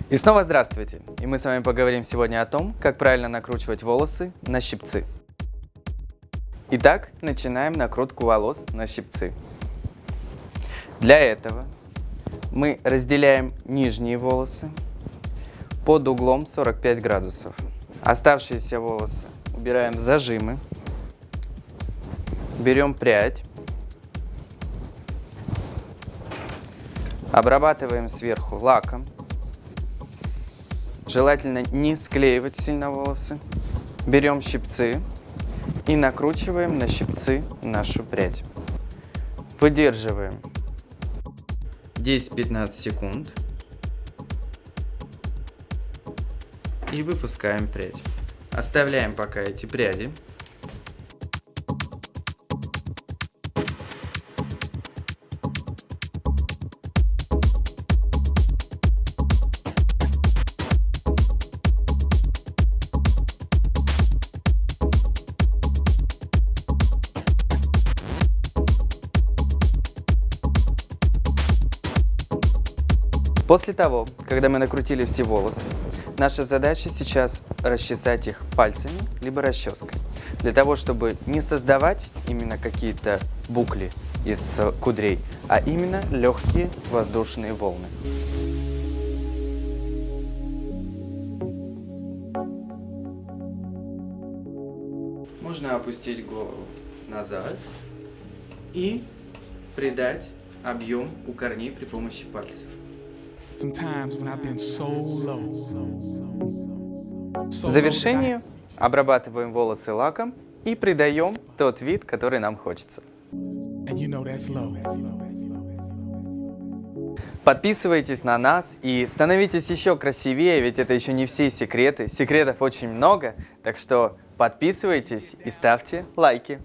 И снова здравствуйте! И мы с вами поговорим сегодня о том, как правильно накручивать волосы на щипцы. Итак, начинаем накрутку волос на щипцы. Для этого мы разделяем нижние волосы под углом 45 градусов. Оставшиеся волосы убираем в зажимы. Берем прядь. Обрабатываем сверху лаком. Желательно не склеивать сильно волосы. Берем щипцы и накручиваем на щипцы нашу прядь. Выдерживаем 10-15 секунд и выпускаем прядь. Оставляем пока эти пряди. После того, когда мы накрутили все волосы, наша задача сейчас расчесать их пальцами либо расческой, для того, чтобы не создавать именно какие-то букли из кудрей, а именно легкие воздушные волны. Можно опустить голову назад и придать объем у корней при помощи пальцев. В завершение обрабатываем волосы лаком и придаем тот вид, который нам хочется. Подписывайтесь на нас и становитесь еще красивее, ведь это еще не все секреты. Секретов очень много, так что подписывайтесь и ставьте лайки.